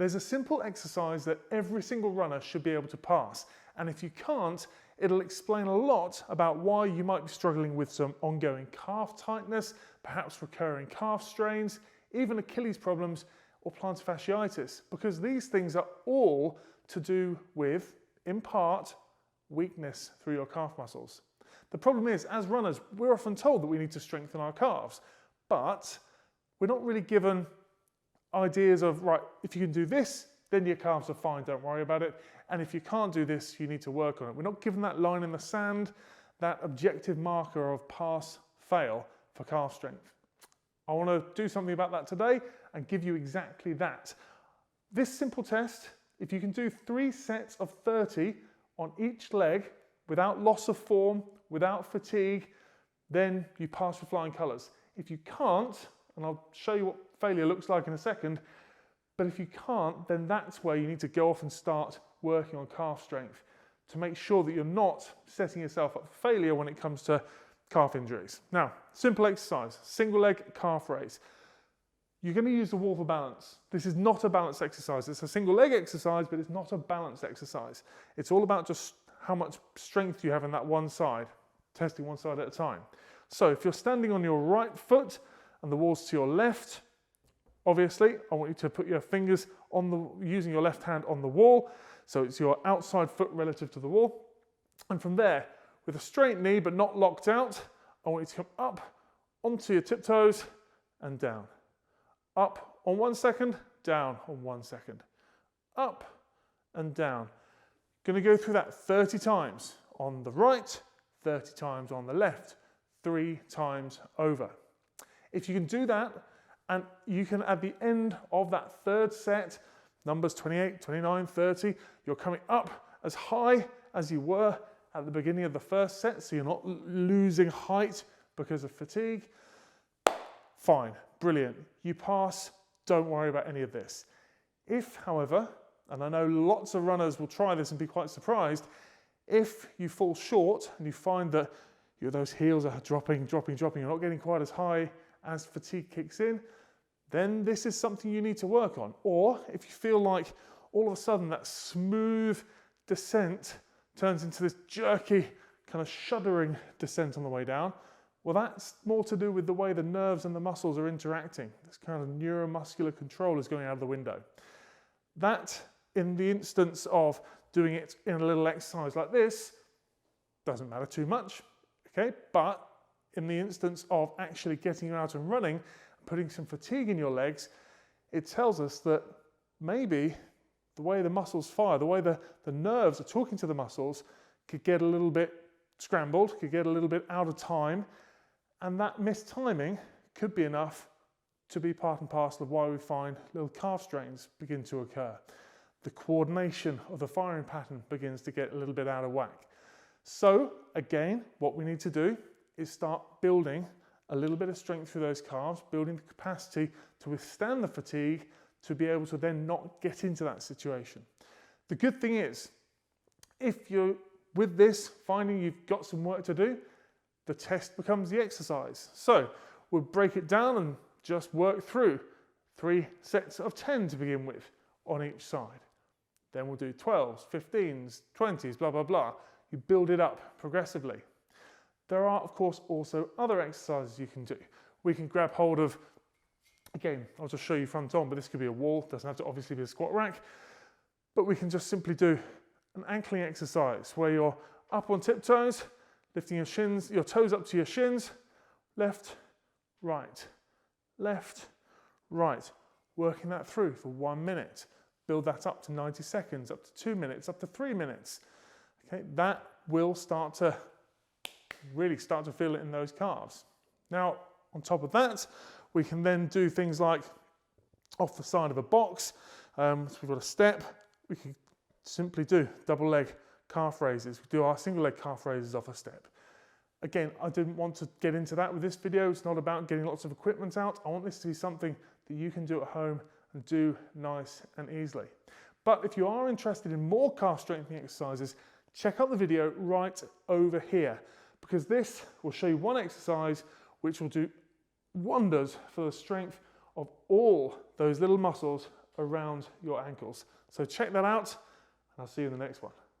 There's a simple exercise that every single runner should be able to pass, and if you can't, it'll explain a lot about why you might be struggling with some ongoing calf tightness, perhaps recurring calf strains, even Achilles problems or plantar fasciitis, because these things are all to do with, in part, weakness through your calf muscles. The problem is, as runners, we're often told that we need to strengthen our calves, but we're not really given ideas of, right, if you can do this, then your calves are fine, don't worry about it. And if you can't do this, you need to work on it. We're not given that line in the sand, that objective marker of pass, fail for calf strength. I want to do something about that today and give you exactly that. This simple test, if you can do 3 sets of 30 on each leg without loss of form, without fatigue, then you pass with flying colours. If you can't, and I'll show you what failure looks like in a second, but if you can't, then that's where you need to go off and start working on calf strength to make sure that you're not setting yourself up for failure when it comes to calf injuries. Now, simple exercise, single leg calf raise. You're going to use the wall for balance. This is not a balance exercise. It's a single leg exercise, but it's not a balance exercise. It's all about just how much strength you have in that one side, testing one side at a time. So if you're standing on your right foot and the wall's to your left, obviously, I want you to put your fingers using your left hand on the wall. So it's your outside foot relative to the wall. And from there, with a straight knee but not locked out, I want you to come up onto your tiptoes and down. Up on 1 second, down on 1 second. Up and down. Going to go through that 30 times on the right, 30 times on the left, 3 times over. If you can do that, and you can, at the end of that third set, numbers 28, 29, 30, you're coming up as high as you were at the beginning of the first set, so you're not losing height because of fatigue. Fine, brilliant. You pass, don't worry about any of this. If, however, and I know lots of runners will try this and be quite surprised, if you fall short and you find that those heels are dropping, you're not getting quite as high as fatigue kicks in, then this is something you need to work on. Or if you feel like all of a sudden that smooth descent turns into this jerky, kind of shuddering descent on the way down, well, that's more to do with the way the nerves and the muscles are interacting. This kind of neuromuscular control is going out of the window. That, in the instance of doing it in a little exercise like this, doesn't matter too much, okay? But in the instance of actually getting you out and running, putting some fatigue in your legs, it tells us that maybe the way the muscles fire, the way the nerves are talking to the muscles could get a little bit scrambled, could get a little bit out of time, and that mistiming could be enough to be part and parcel of why we find little calf strains begin to occur. The coordination of the firing pattern begins to get a little bit out of whack. So again, what we need to do is start building a little bit of strength through those calves, building the capacity to withstand the fatigue, to be able to then not get into that situation. The good thing is, if you're with this, finding you've got some work to do, the test becomes the exercise. So we'll break it down and just work through 3 sets of 10 to begin with on each side. Then we'll do 12s, 15s, 20s, blah, blah, blah. You build it up progressively. There are, of course, also other exercises you can do. We can grab hold of, again, I'll just show you front on, but this could be a wall, doesn't have to obviously be a squat rack, but we can just simply do an ankling exercise where you're up on tiptoes, lifting your shins, your toes up to your shins, left, right, working that through for 1 minute. Build that up to 90 seconds, up to 2 minutes, up to 3 minutes. Okay, that will really start to feel it in those calves. Now, on top of that, we can then do things like off the side of a box. So we've got a step. We can simply do double leg calf raises. We do our single leg calf raises off a step. Again, I didn't want to get into that with this video. It's not about getting lots of equipment out. I want this to be something that you can do at home and do nice and easily. But if you are interested in more calf strengthening exercises, check out the video right over here, because this will show you one exercise which will do wonders for the strength of all those little muscles around your ankles. So check that out, and I'll see you in the next one.